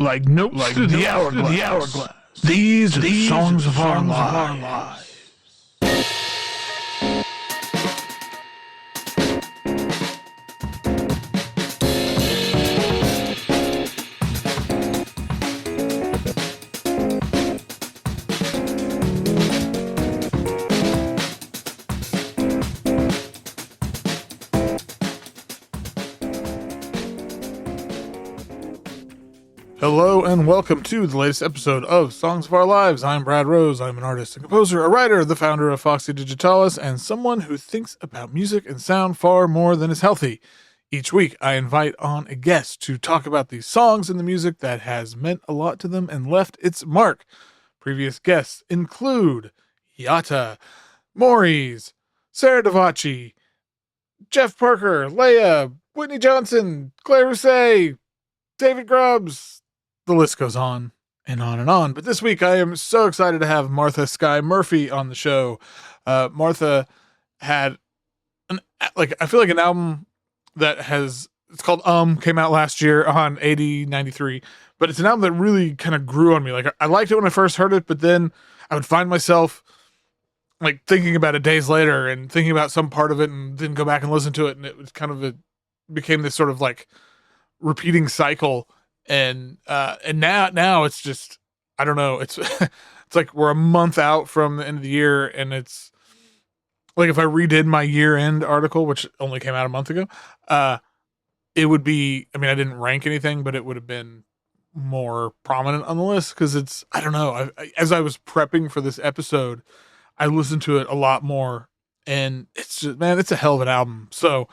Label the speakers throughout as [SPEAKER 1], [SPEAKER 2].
[SPEAKER 1] like notes through the hourglass. These are the songs of our lives. Hello and welcome to the latest episode of Songs of Our Lives. I'm Brad Rose. I'm an artist and composer, a writer, the founder of Foxy, Digitalis, and someone who thinks about music and sound far more than is healthy. Each week, I invite on a guest to talk about the songs and the music that has meant a lot to them and left its mark. Previous guests include Yata, Maurice, Sarah Davachi, Jeff Parker, Leia, Whitney Johnson, Claire Rousset, David Grubbs. The list goes on and on and on. But this week, I am so excited to have Martha Skye Murphy on the show. Martha had I feel like an album that it's called came out last year on 8093, but it's an album that really kind of grew on me. Like, I liked it when I first heard it, but then I would find myself like thinking about it days later and thinking about some part of it and then go back and listen to it. And it was kind of became this sort of like repeating cycle. And now it's just, I don't know. It's, it's like we're a month out from the end of the year, and it's like, if I redid my year end article, which only came out a month ago, it would be, I mean, I didn't rank anything, but it would have been more prominent on the list. Cause it's, I don't know. As I was prepping for this episode, I listened to it a lot more, and it's just, man, it's a hell of an album. So,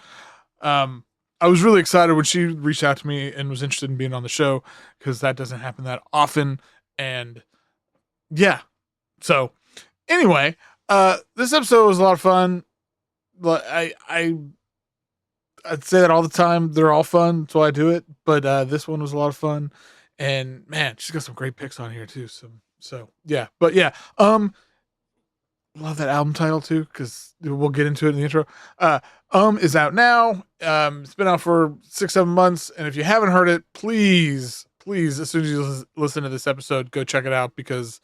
[SPEAKER 1] I was really excited when she reached out to me and was interested in being on the show, because that doesn't happen that often. And yeah. So anyway, this episode was a lot of fun. I'd say that all the time. They're all fun. That's why I do it. But this one was a lot of fun. And man, she's got some great picks on here too. So yeah. But yeah. Love that album title too, because we'll get into it in the intro. Is out now. It's been out for 6-7 months, and if you haven't heard it, please, as soon as you listen to this episode, go check it out, because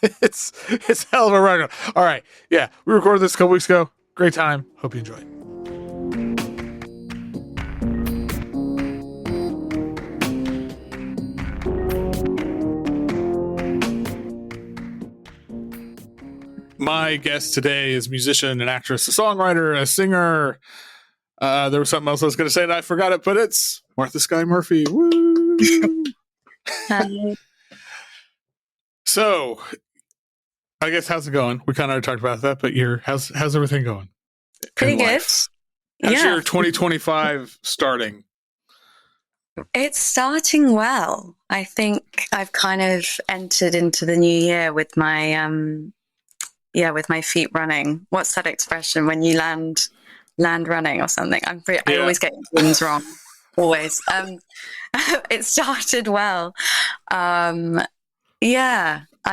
[SPEAKER 1] it's hell of a record. All right, yeah, we recorded this a couple weeks ago. Great time. Hope you enjoyed. My guest today is musician, an actress, a songwriter, a singer. There was something else I was going to say and I forgot it, but it's Martha Skye Murphy. Woo!
[SPEAKER 2] Hi.
[SPEAKER 1] So, I guess, how's it going? We kind of already talked about that, but how's everything going?
[SPEAKER 2] Pretty good.
[SPEAKER 1] How's your 2025 starting?
[SPEAKER 2] It's starting well. I think I've kind of entered into the new year with my with my feet running. What's that expression when you land running or something? I always get things wrong. Always. It started well. I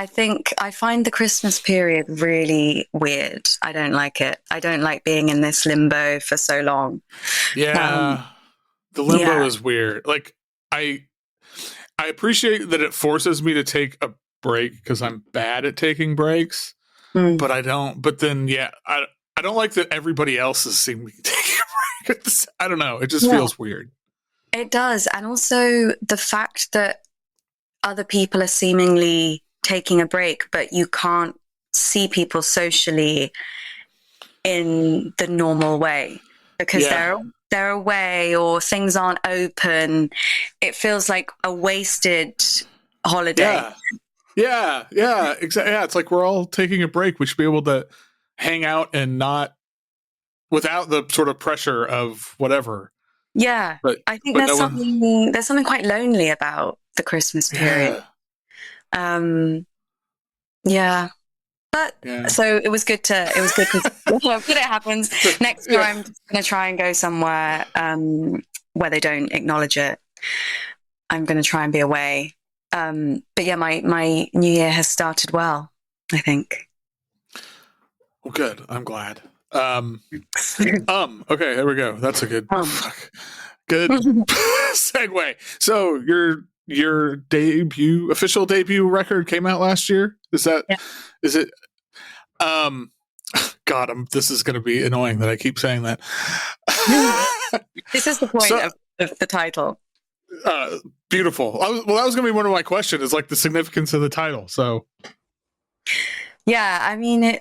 [SPEAKER 2] think I find the Christmas period really weird. I don't like it. I don't like being in this limbo for so long.
[SPEAKER 1] Yeah. The limbo is weird. Like, I appreciate that it forces me to take a break, because I'm bad at taking breaks. But I don't. But then, I don't like that everybody else is seeming to take a break. I don't know. It just feels weird.
[SPEAKER 2] It does. And also the fact that other people are seemingly taking a break, but you can't see people socially in the normal way, because they're away or things aren't open. It feels like a wasted holiday.
[SPEAKER 1] Yeah, exactly. Yeah, it's like we're all taking a break. We should be able to hang out and not without the sort of pressure of whatever.
[SPEAKER 2] Yeah, I think there's something quite lonely about the Christmas period. So it was good to it happens. Next year I'm just going to try and go somewhere where they don't acknowledge it. I'm going to try and be away. But yeah, my new year has started well, I think.
[SPEAKER 1] Well, good. I'm glad. Okay, there we go. That's a good. Good segue. So your official debut record came out last year. Is it? God, this is going to be annoying that I keep saying that.
[SPEAKER 2] This is the point of the title.
[SPEAKER 1] Beautiful. That was going to be one of my questions, is like the significance of the title. So,
[SPEAKER 2] yeah, I mean,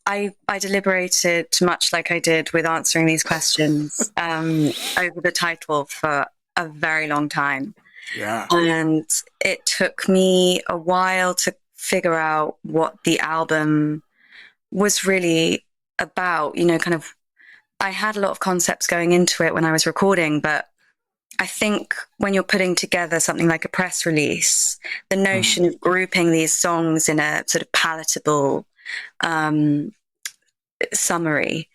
[SPEAKER 2] I deliberated much like I did with answering these questions over the title for a very long time.
[SPEAKER 1] Yeah.
[SPEAKER 2] And it took me a while to figure out what the album was really about. Kind of, I had a lot of concepts going into it when I was recording, but I think when you're putting together something like a press release, the notion of grouping these songs in a sort of palatable summary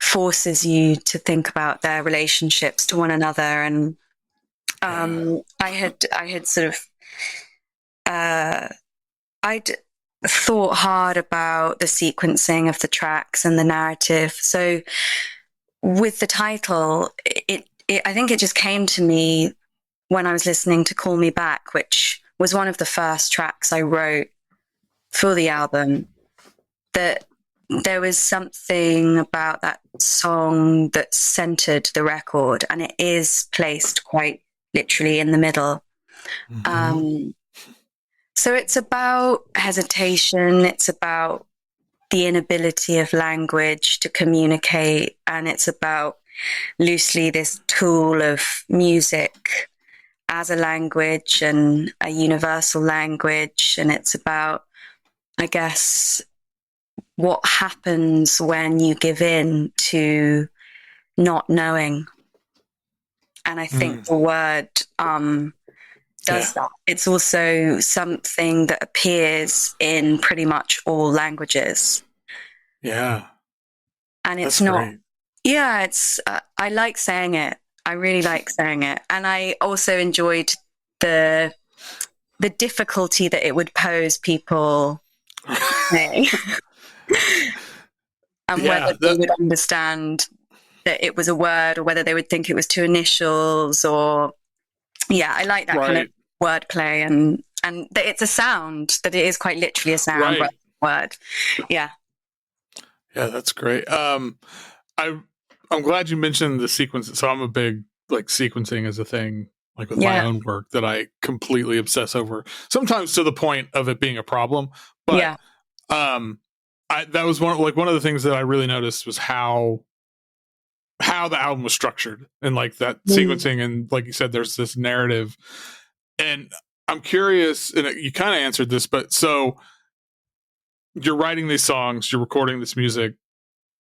[SPEAKER 2] forces you to think about their relationships to one another. And I had sort of I'd thought hard about the sequencing of the tracks and the narrative. So with the title, I think it just came to me when I was listening to Call Me Back, which was one of the first tracks I wrote for the album, that there was something about that song that centered the record, and it is placed quite literally in the middle. Mm-hmm. So it's about hesitation, it's about the inability of language to communicate, and it's about loosely this tool of music as a language and a universal language. And it's about, I guess, what happens when you give in to not knowing. And I think the word does that. It's also something that appears in pretty much all languages.
[SPEAKER 1] Yeah.
[SPEAKER 2] And it's
[SPEAKER 1] That's
[SPEAKER 2] not...
[SPEAKER 1] great.
[SPEAKER 2] Yeah, it's. I like saying it. I really like saying it, and I also enjoyed the difficulty that it would pose people saying, and whether they would understand that it was a word, or whether they would think it was two initials, or I like that kind of wordplay, and that it's a sound, that it is quite literally a sound word. Yeah,
[SPEAKER 1] that's great. I'm glad you mentioned the sequence. So I'm a big, like, sequencing as a thing, like with my own work, that I completely obsess over, sometimes to the point of it being a problem. But that was one of the things that I really noticed was how the album was structured, and like that sequencing, and like you said, there's this narrative. And I'm curious, and you kind of answered this, but so you're writing these songs, you're recording this music.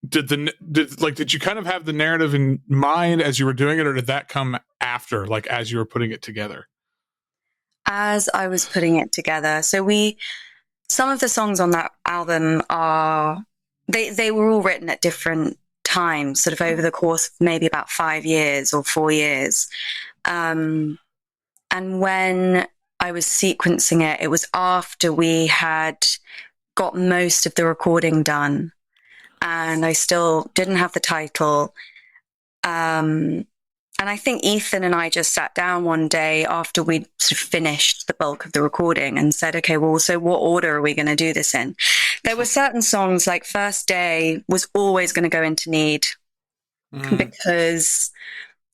[SPEAKER 1] Did you kind of have the narrative in mind as you were doing it, or did that come after, like as you were putting it together?
[SPEAKER 2] As I was putting it together. So some of the songs on that album they were all written at different times, sort of over the course of maybe about 5 years or 4 years. And when I was sequencing it, it was after we had got most of the recording done. And I still didn't have the title. And I think Ethan and I just sat down one day after we'd sort of finished the bulk of the recording and said, okay, well, so what order are we going to do this in? There were certain songs, like First Day was always going to go into Need because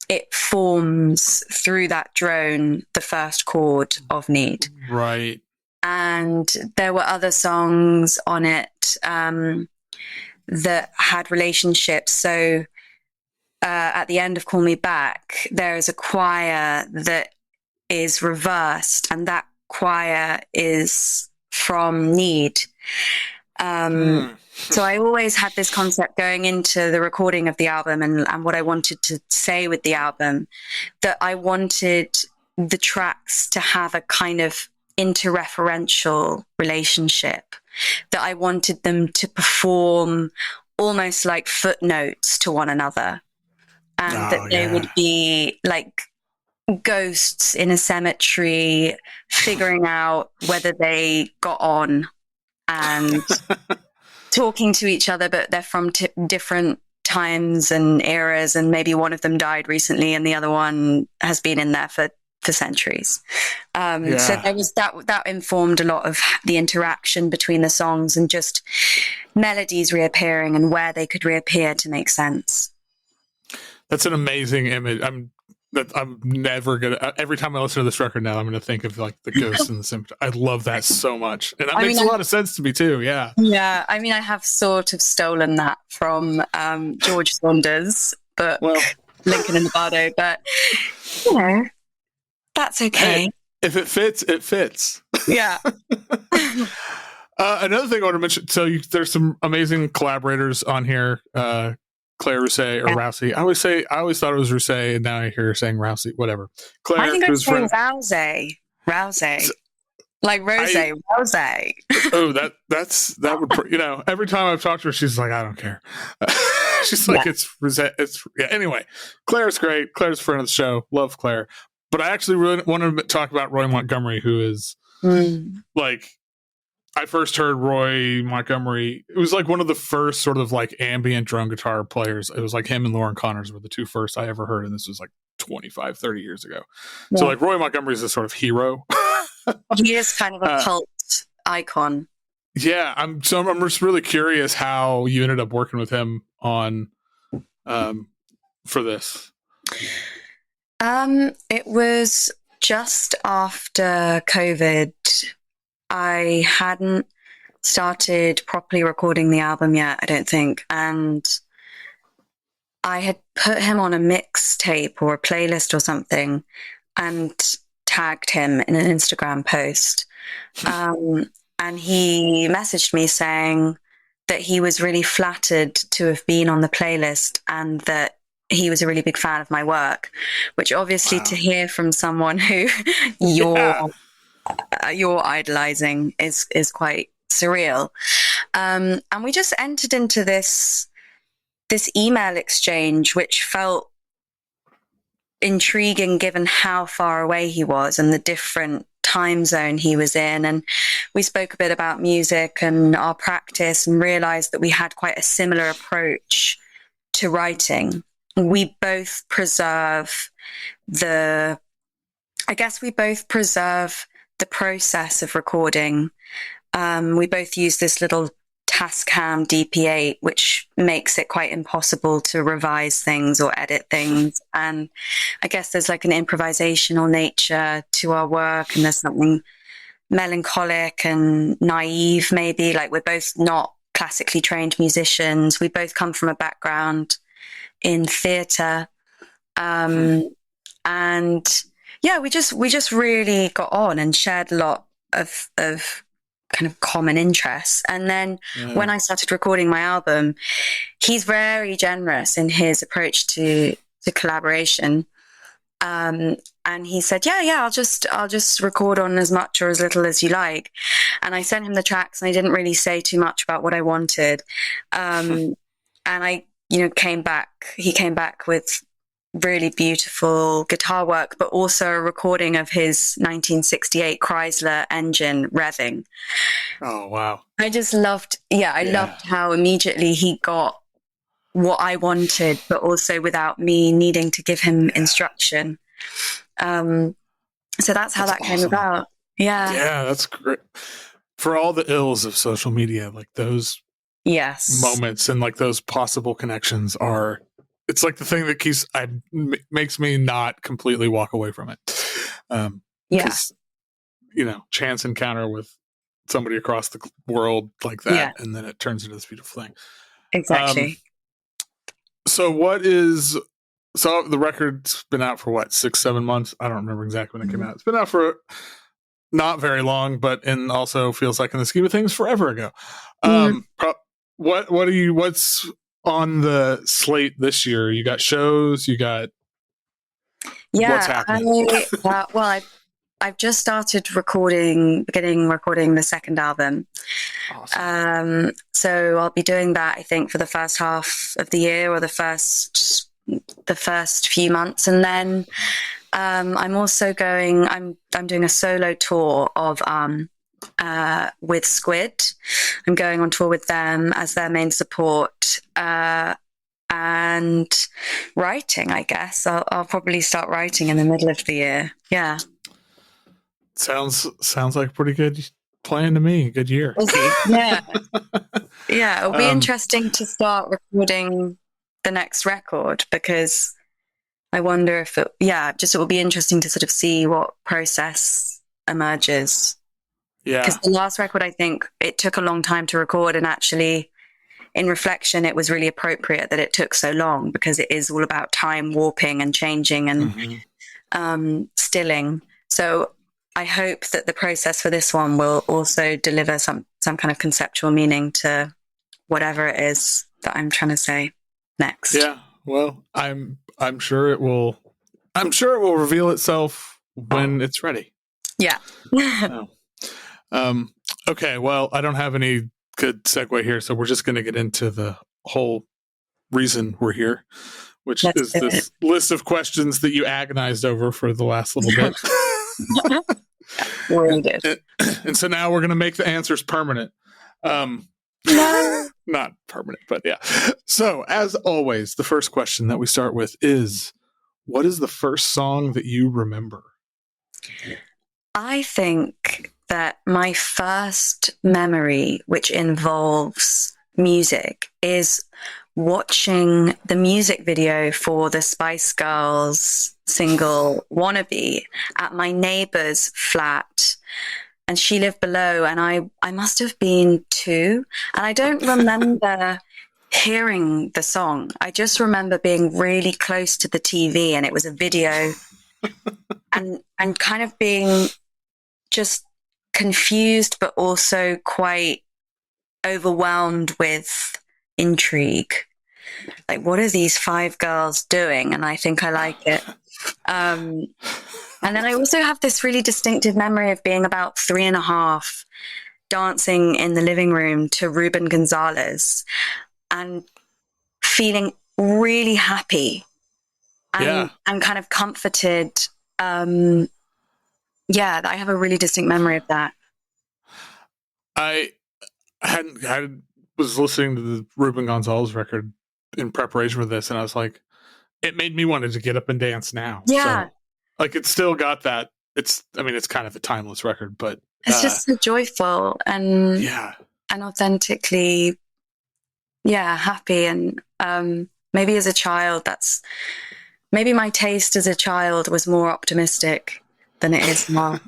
[SPEAKER 2] it forms through that drone the first chord of Need.
[SPEAKER 1] Right.
[SPEAKER 2] And there were other songs on it that had relationships. So at the end of Call Me Back, there is a choir that is reversed, and that choir is from Need. So I always had this concept going into the recording of the album, and what I wanted to say with the album, that I wanted the tracks to have a kind of interreferential relationship, that I wanted them to perform almost like footnotes to one another, and that they would be like ghosts in a cemetery figuring out whether they got on and talking to each other, but they're from different times and eras, and maybe one of them died recently and the other one has been in there for centuries. So there was that informed a lot of the interaction between the songs and just melodies reappearing and where they could reappear to make sense.
[SPEAKER 1] That's an amazing image. I'm never gonna. Every time I listen to this record now, I'm gonna think of like the ghost and the symphony. I love that so much, and that makes a lot of sense to me too. Yeah.
[SPEAKER 2] I mean, I have sort of stolen that from George Saunders' book, Lincoln and the Bardo, but you know, that's okay.
[SPEAKER 1] Hey, if it fits, it fits.
[SPEAKER 2] Yeah.
[SPEAKER 1] Another thing I want to mention. So there's some amazing collaborators on here. Claire Rousset or Rousey. I always thought it was Rousset, and now I hear her saying Rousey. Whatever. Claire,
[SPEAKER 2] I think I'm saying Rousey. Like Rose, Rousey.
[SPEAKER 1] Oh, that would, you know, every time I've talked to her, she's like, I don't care. She's like, it's Rosette. Anyway, Claire's great. Claire's a friend of the show. Love Claire. But I actually really want to talk about Roy Montgomery, who is like, I first heard Roy Montgomery. It was like one of the first sort of like ambient drum guitar players. It was like him and Lauren Connors were the two first I ever heard. And this was like 25, 30 years ago. Yeah. So like Roy Montgomery is a sort of hero.
[SPEAKER 2] He is kind of a cult icon.
[SPEAKER 1] Yeah. I'm just really curious how you ended up working with him on, for this.
[SPEAKER 2] It was just after COVID. I hadn't started properly recording the album yet, I don't think. And I had put him on a mixtape or a playlist or something and tagged him in an Instagram post. And he messaged me saying that he was really flattered to have been on the playlist and that he was a really big fan of my work, which obviously to hear from someone who you're idolizing is quite surreal. And we just entered into this email exchange, which felt intriguing given how far away he was and the different time zone he was in. And we spoke a bit about music and our practice and realized that we had quite a similar approach to writing. We both preserve the process of recording. We both use this little Tascam DP8, which makes it quite impossible to revise things or edit things. And I guess there's like an improvisational nature to our work, and there's something melancholic and naive, maybe. Like, we're both not classically trained musicians. We both come from a background in theatre. And yeah, we just really got on and shared a lot of kind of common interests. And then when I started recording my album, he's very generous in his approach to collaboration. And he said, yeah, I'll just record on as much or as little as you like. And I sent him the tracks, and I didn't really say too much about what I wanted. And I, he came back with really beautiful guitar work, but also a recording of his 1968 Chrysler engine revving.
[SPEAKER 1] Oh, wow.
[SPEAKER 2] I just loved, loved how immediately he got what I wanted, but also without me needing to give him instruction. So that's how that came about. Yeah.
[SPEAKER 1] Yeah, that's great. For all the ills of social media, like those moments and like those possible connections it's like the thing that makes me not completely walk away from it. Chance encounter with somebody across the world like that, and then it turns into this beautiful thing.
[SPEAKER 2] Exactly.
[SPEAKER 1] So the record's been out for what, 6-7 months? I don't remember exactly when it came out. It's been out for not very long, and also feels like in the scheme of things forever ago. What's on the slate this year? You got shows, you got what's happening?
[SPEAKER 2] I've just started beginning recording the second album.
[SPEAKER 1] Awesome.
[SPEAKER 2] So I'll be doing that, I think, for the first half of the year or the first few months. And then I'm also I'm doing a solo tour of with Squid. I'm going on tour with them as their main support. And and writing, I guess. I'll probably start writing in the middle of the year. Yeah.
[SPEAKER 1] Sounds like a pretty good plan to me. Good year.
[SPEAKER 2] Yeah. Yeah, it'll be interesting to start recording the next record, because I wonder if it will be interesting to sort of see what process emerges. Yeah. Because the last record, I think it took a long time to record, and actually in reflection, it was really appropriate that it took so long, because it is all about time warping and changing and stilling. So I hope that the process for this one will also deliver some kind of conceptual meaning to whatever it is that I'm trying to say next.
[SPEAKER 1] Yeah. Well, I'm sure it will. I'm sure it will reveal itself when it's ready.
[SPEAKER 2] Yeah.
[SPEAKER 1] Okay. Well, I don't have any good segue here, so we're just going to get into the whole reason we're here, which is this list of questions that you agonized over for the last little bit. And so now we're going to make the answers permanent. No. Not permanent, but yeah. So, as always, the first question that we start with is, what is the first song that you remember?
[SPEAKER 2] I think that my first memory, which involves music, is watching the music video for the Spice Girls single Wannabe at my neighbor's flat. And she lived below, and I must have been 2. And I don't remember hearing the song. I just remember being really close to the TV, and it was a video, and kind of being just confused, but also quite overwhelmed with intrigue. Like, what are these 5 girls doing? And I think I like it. And then I also have this really distinctive memory of being about 3.5, dancing in the living room to Ruben Gonzalez and feeling really happy and kind of comforted. I have a really distinct memory of that.
[SPEAKER 1] I was listening to the Ruben Gonzalez record in preparation for this, and I was like, it made me wanted to get up and dance now.
[SPEAKER 2] Yeah.
[SPEAKER 1] So, like, it's still got that. It's kind of a timeless record, but
[SPEAKER 2] it's just so joyful and authentically, happy. And maybe as a child, maybe my taste as a child was more optimistic than it is now.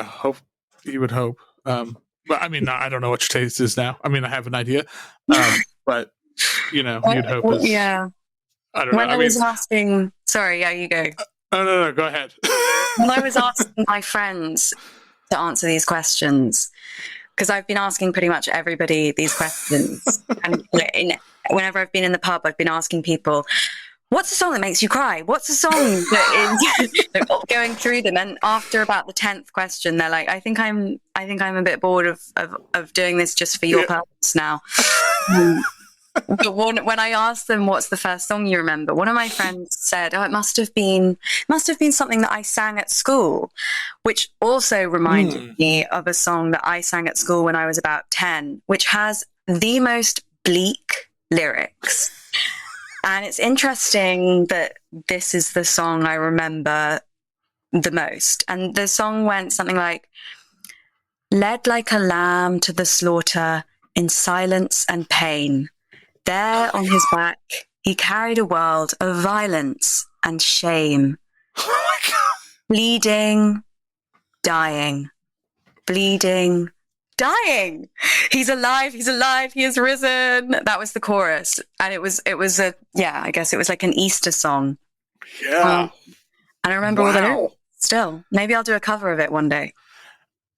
[SPEAKER 1] Hope you would hope. But I mean, I don't know what your taste is now. I mean, I have an idea, but you'd hope. I don't know.
[SPEAKER 2] When I was asking, sorry, you go.
[SPEAKER 1] No, go ahead.
[SPEAKER 2] When I was asking my friends to answer these questions, because I've been asking pretty much everybody these questions, and whenever I've been in the pub, I've been asking people, what's the song that makes you cry? What's the song that is going through them? And after about the 10th question, they're like, I think I'm a bit bored of doing this just for your purpose now. But when I asked them what's the first song you remember, one of my friends said, it must have been something that I sang at school, which also reminded me of a song that I sang at school when I was about 10, which has the most bleak lyrics. And it's interesting that this is the song I remember the most. And the song went something like, led like a lamb to the slaughter in silence and pain. There on his back, he carried a world of violence and shame.
[SPEAKER 1] Oh my God.
[SPEAKER 2] Bleeding, dying. Bleeding, dying. He's alive, he has risen. That was the chorus. And it was I guess it was like an Easter song.
[SPEAKER 1] Yeah.
[SPEAKER 2] And I remember all the lyrics still. Maybe I'll do a cover of it one day.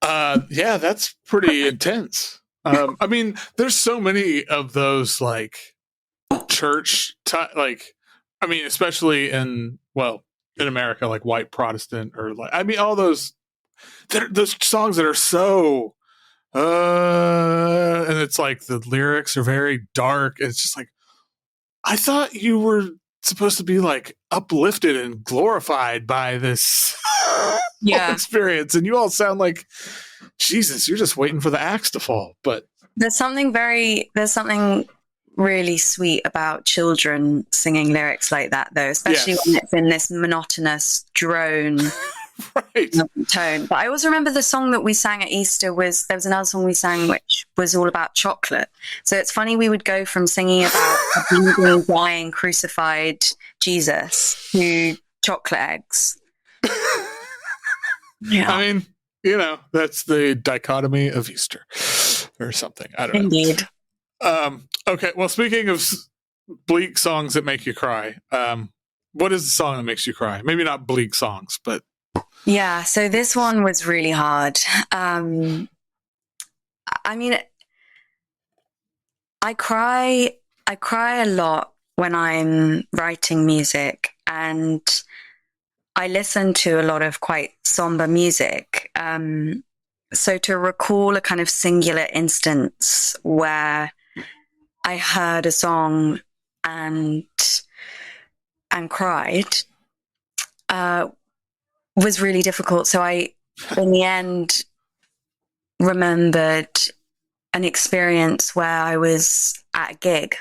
[SPEAKER 1] That's pretty intense. I mean, there's so many of those like church, especially in America, like white Protestant or all those songs that are so, and it's like the lyrics are very dark. It's just like, I thought you were supposed to be like uplifted and glorified by this experience, and you all sound like, Jesus, you're just waiting for the axe to fall. But
[SPEAKER 2] there's something really sweet about children singing lyrics like that, though, especially
[SPEAKER 1] Yes.
[SPEAKER 2] when it's in this monotonous drone
[SPEAKER 1] Right.
[SPEAKER 2] tone. But I also remember the song that we sang at Easter there was another song we sang which was all about chocolate. So it's funny, we would go from singing about a bleeding, dying, crucified Jesus to chocolate eggs. Yeah.
[SPEAKER 1] I mean, you know, that's the dichotomy of Easter or something. I don't know.
[SPEAKER 2] Indeed.
[SPEAKER 1] Okay, well, speaking of bleak songs that make you cry, what is the song that makes you cry? Maybe not bleak songs, but...
[SPEAKER 2] Yeah, so this one was really hard. I mean, I cry a lot when I'm writing music, and I listen to a lot of quite somber music. So to recall a kind of singular instance where I heard a song and cried was really difficult. So I, in the end, remembered an experience where I was at a gig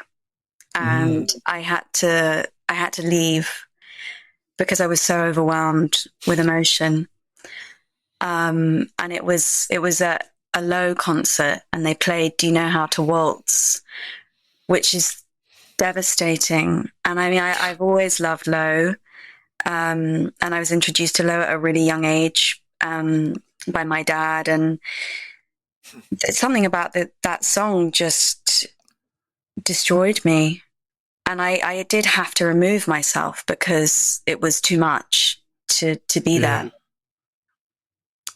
[SPEAKER 2] and I had to leave because I was so overwhelmed with emotion. And it was at a Low concert, and they played "Do You Know How to Waltz," which is devastating. And I mean, I've always loved Low. And I was introduced to Low at a really young age by my dad. And something about that song just destroyed me. And I did have to remove myself because it was too much to be there.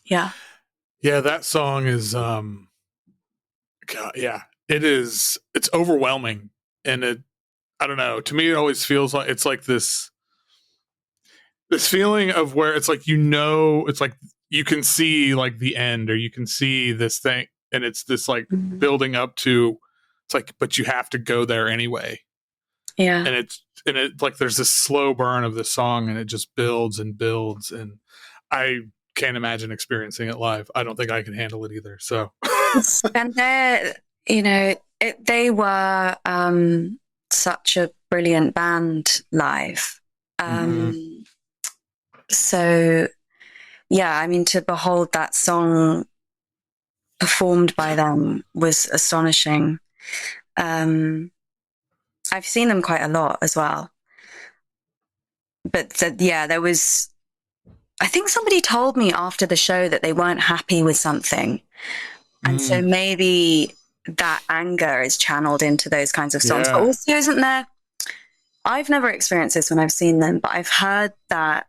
[SPEAKER 2] Yeah.
[SPEAKER 1] Yeah, that song is, God, yeah, it's overwhelming. And I don't know, to me, it always feels like it's like this feeling of where it's like, you know, it's like you can see like the end, or you can see this thing, and it's this like building up to, it's like, but you have to go there anyway.
[SPEAKER 2] Yeah.
[SPEAKER 1] And it like there's this slow burn of the song, and it just builds and builds, and I can't imagine experiencing it live. I don't think I can handle it either. So
[SPEAKER 2] and they were such a brilliant band live. So, yeah, I mean, to behold that song performed by them was astonishing. I've seen them quite a lot as well. But there was, I think somebody told me after the show that they weren't happy with something. And so maybe that anger is channeled into those kinds of songs.
[SPEAKER 1] Yeah.
[SPEAKER 2] But also, isn't there, I've never experienced this when I've seen them, but I've heard that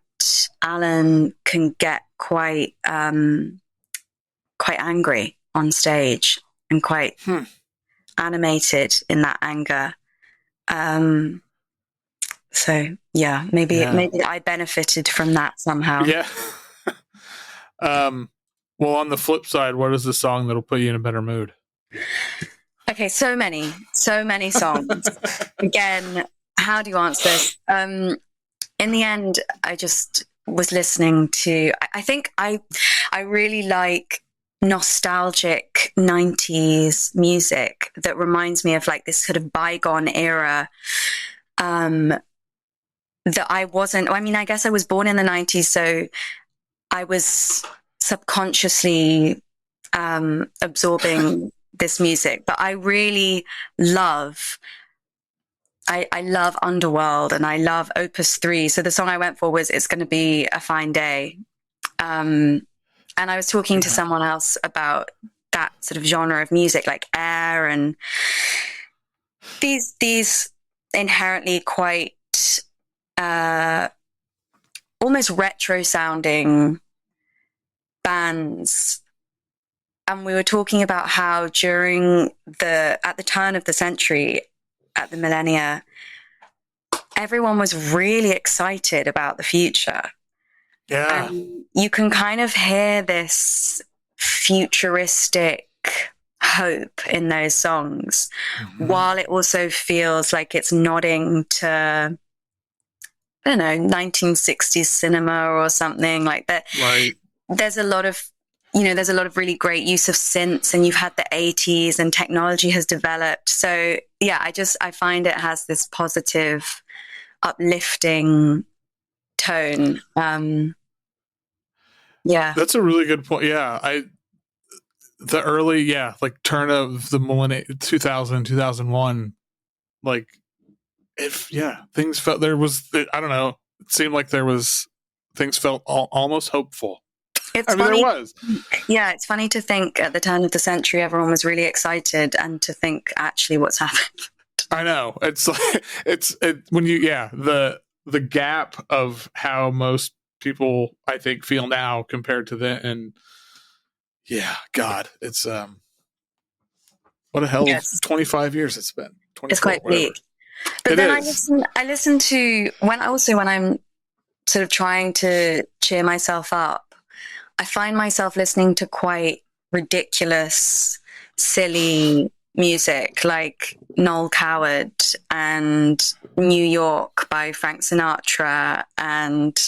[SPEAKER 2] Alan can get quite angry on stage and quite animated in that anger. So yeah, maybe I benefited from that somehow.
[SPEAKER 1] Yeah. Well, on the flip side, what is the song that'll put you in a better mood?
[SPEAKER 2] Okay, so many songs. Again, how do you answer this? In the end, I just was listening to, I think I really like nostalgic 90s music that reminds me of like this sort of bygone era that I guess I was born in the 90s, so I was subconsciously absorbing this music, but I really love Underworld, and I love Opus 3. So the song I went for was It's Gonna Be a Fine Day. And I was talking to someone else about that sort of genre of music, like Air, and these inherently quite almost retro sounding bands. And we were talking about how at the turn of the century, at the millennia, everyone was really excited about the future.
[SPEAKER 1] Yeah.
[SPEAKER 2] And you can kind of hear this futuristic hope in those songs, while it also feels like it's nodding to, I don't know, 1960s cinema or something like that.
[SPEAKER 1] Right.
[SPEAKER 2] There's a lot of really great use of synths, and you've had the 80s and technology has developed. So yeah, I find it has this positive, uplifting tone. Yeah.
[SPEAKER 1] That's a really good point. Yeah, the early, like turn of the millennium, 2000, 2001, like if things felt I don't know, it seemed like things felt almost hopeful.
[SPEAKER 2] It's
[SPEAKER 1] There
[SPEAKER 2] funny.
[SPEAKER 1] was.
[SPEAKER 2] Yeah, it's funny to think at the turn of the century everyone was really excited, and to think actually what's happened.
[SPEAKER 1] I know. It's like when you the gap of how most people I think feel now compared to then, and God, it's what a hell of 25 years it's been.
[SPEAKER 2] It's quite bleak. But then I listen to when I'm sort of trying to cheer myself up, I find myself listening to quite ridiculous, silly music like Noel Coward and New York by Frank Sinatra, and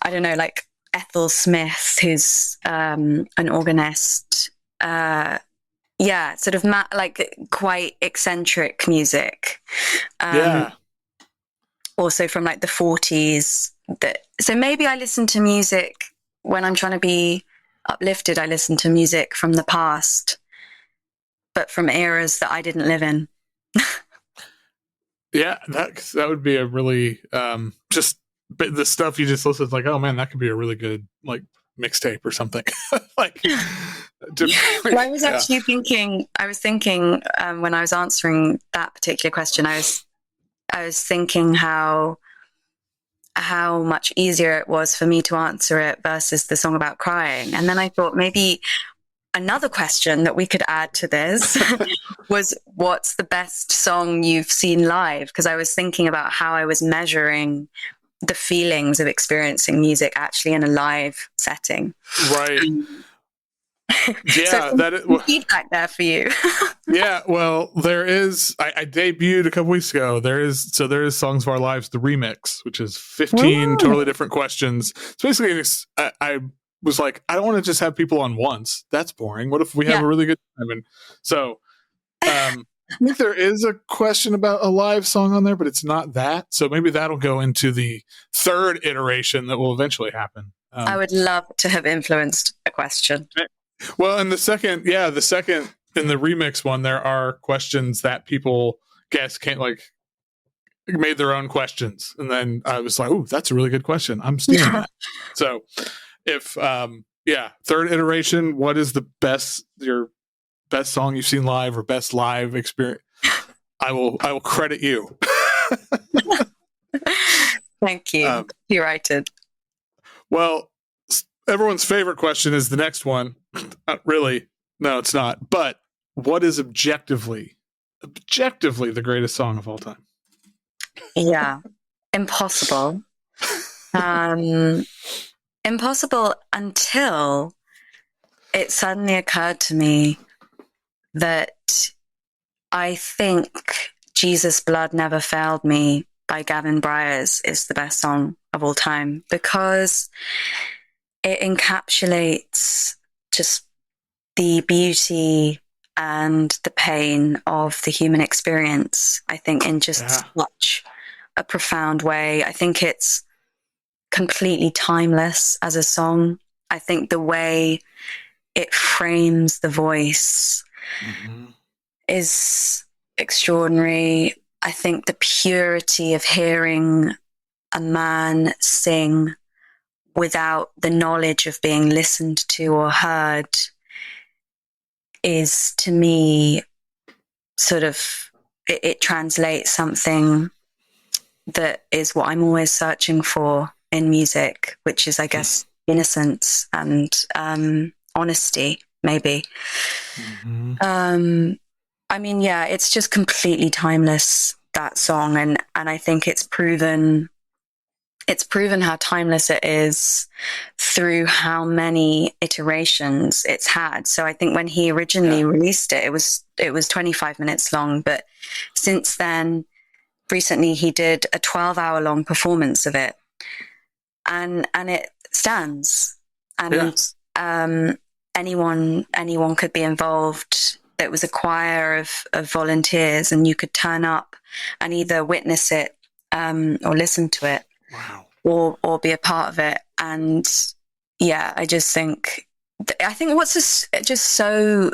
[SPEAKER 2] I don't know, like Ethel Smith, who's an organist. Sort of like quite eccentric music. Also from like the 40s. So maybe I listen to music when I'm trying to be uplifted. I listen to music from the past, but from eras that I didn't live in.
[SPEAKER 1] That would be a really just the stuff you just listed. Like, oh man, that could be a really good like mixtape or something. Like,
[SPEAKER 2] I was actually thinking. I was thinking when I was answering that particular question, I was thinking how much easier it was for me to answer it versus the song about crying. And then I thought maybe another question that we could add to this was, what's the best song you've seen live? Because I was thinking about how I was measuring the feelings of experiencing music actually in a live setting.
[SPEAKER 1] Right.
[SPEAKER 2] So
[SPEAKER 1] that is
[SPEAKER 2] feedback there for you.
[SPEAKER 1] Well, there is. I debuted a couple weeks ago. There is Songs of Our Lives, the remix, which is 15 totally different questions. It's basically I was like, I don't want to just have people on once. That's boring. What if we have a really good time? And so I think there is a question about a live song on there, but it's not that. So maybe that'll go into the third iteration that will eventually happen.
[SPEAKER 2] I would love to have influenced a question.
[SPEAKER 1] Well, and the second in the remix one, there are questions that people can't like made their own questions. And then I was like, oh, that's a really good question. I'm stealing that. So if, third iteration, what is your best song you've seen live or best live experience? I will credit you.
[SPEAKER 2] Thank you. You're righted.
[SPEAKER 1] Well, everyone's favorite question is the next one. Not really. No, it's not. But what is objectively the greatest song of all time?
[SPEAKER 2] Yeah. Impossible. Impossible until it suddenly occurred to me that I think Jesus' Blood Never Failed Me by Gavin Bryars is the best song of all time, because it encapsulates just the beauty and the pain of the human experience, I think, in just such a profound way. I think it's completely timeless as a song. I think the way it frames the voice is extraordinary. I think the purity of hearing a man sing without the knowledge of being listened to or heard is, to me, sort of, it translates something that is what I'm always searching for in music, which is, I guess, innocence and honesty, maybe. I mean, it's just completely timeless, that song, and I think it's proven how timeless it is through how many iterations it's had. So I think when he originally released it, it was 25 minutes long, but since then, recently he did a 12-hour long performance of it, and it stands, and anyone could be involved that was a choir of volunteers, and you could turn up and either witness it or listen to it.
[SPEAKER 1] Wow.
[SPEAKER 2] Or be a part of it. And yeah, I think what's just so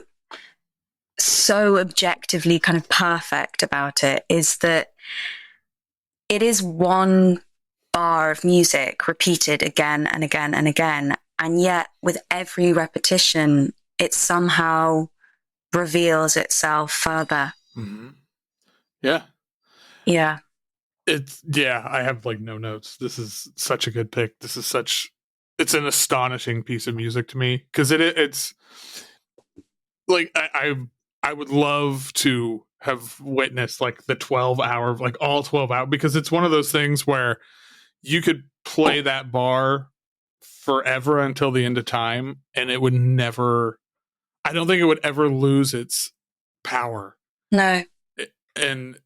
[SPEAKER 2] objectively kind of perfect about it is that it is one bar of music repeated again and again and again. And yet with every repetition, it somehow reveals itself further.
[SPEAKER 1] Mm-hmm. Yeah.
[SPEAKER 2] Yeah.
[SPEAKER 1] I have like no notes. This is such a good pick. It's an astonishing piece of music to me, because it's like I would love to have witnessed like the 12-hour, like all 12 hours, because it's one of those things where you could play that bar forever until the end of time, and it would never, I don't think it would ever lose its power.
[SPEAKER 2] No.
[SPEAKER 1] And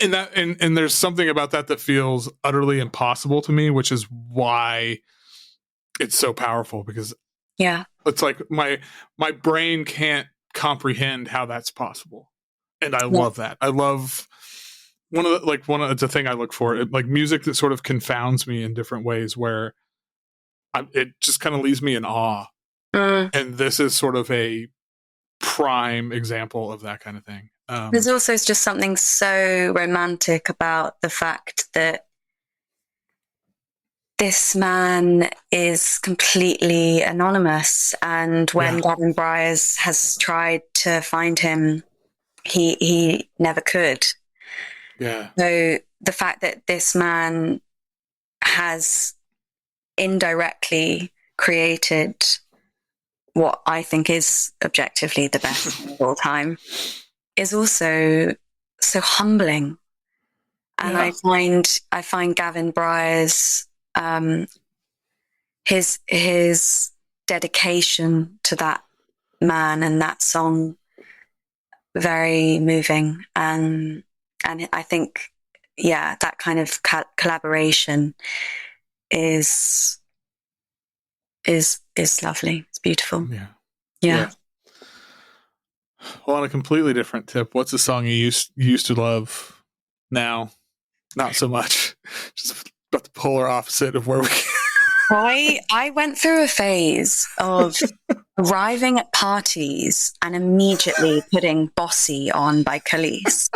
[SPEAKER 1] there's something about that feels utterly impossible to me, which is why it's so powerful, because it's like my brain can't comprehend how that's possible. And I love that. I love it's a thing I look for, like music that sort of confounds me in different ways, where it just kind of leaves me in awe. And this is sort of a prime example of that kind of thing.
[SPEAKER 2] There's also just something so romantic about the fact that this man is completely anonymous, and when Gavin Bryars has tried to find him, he never could.
[SPEAKER 1] Yeah.
[SPEAKER 2] So the fact that this man has indirectly created what I think is objectively the best of all time is also so humbling. And I find Gavin Bryars, his dedication to that man and that song, very moving. And I think, that kind of collaboration is lovely. It's beautiful. Yeah.
[SPEAKER 1] Well, on a completely different tip, what's a song you used to love, now not so much? Just about the polar opposite of where we
[SPEAKER 2] I went through a phase of arriving at parties and immediately putting Bossy on by Kelis.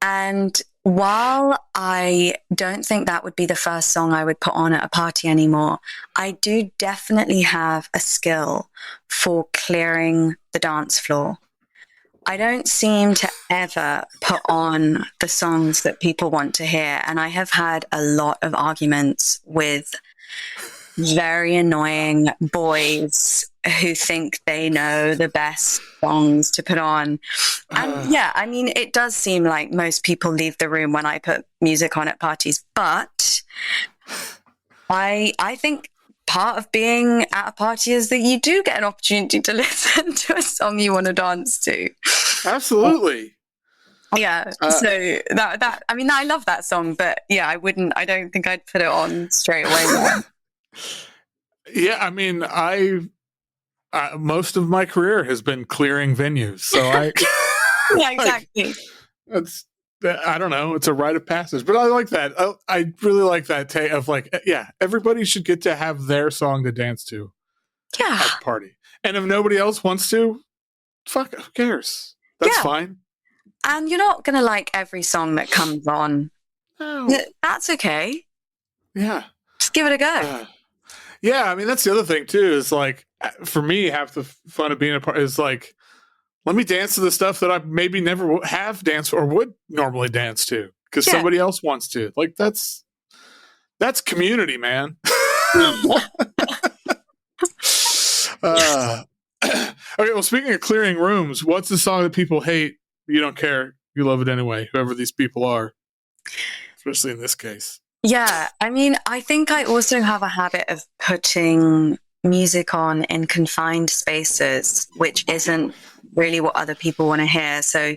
[SPEAKER 2] And while I don't think that would be the first song I would put on at a party anymore, I do definitely have a skill for clearing the dance floor. I don't seem to ever put on the songs that people want to hear. And I have had a lot of arguments with very annoying boys who think they know the best songs to put on. And I mean, it does seem like most people leave the room when I put music on at parties, but I think part of being at a party is that you do get an opportunity to listen to a song you want to dance to.
[SPEAKER 1] Absolutely.
[SPEAKER 2] Yeah. So that I mean, I love that song, but I don't think I'd put it on straight away.
[SPEAKER 1] Yeah, I mean, most of my career has been clearing venues, so I
[SPEAKER 2] yeah, exactly.
[SPEAKER 1] I don't know, it's a rite of passage, but I like that. I really like that take of like, everybody should get to have their song to dance to at the party, and if nobody else wants to, fuck, who cares? That's fine.
[SPEAKER 2] And you're not gonna like every song that comes on.
[SPEAKER 1] No.
[SPEAKER 2] That's okay.
[SPEAKER 1] Yeah,
[SPEAKER 2] just give it a go.
[SPEAKER 1] Yeah, I mean, that's the other thing too, is like, for me, half the fun of being a part is like, let me dance to the stuff that I maybe never have danced or would normally dance to, because somebody else wants to. Like, that's community, man. Okay, well, speaking of clearing rooms, what's the song that people hate? You don't care. You love it anyway, whoever these people are, especially in this case.
[SPEAKER 2] Yeah, I mean, I think I also have a habit of putting music on in confined spaces, which isn't really what other people want to hear. So,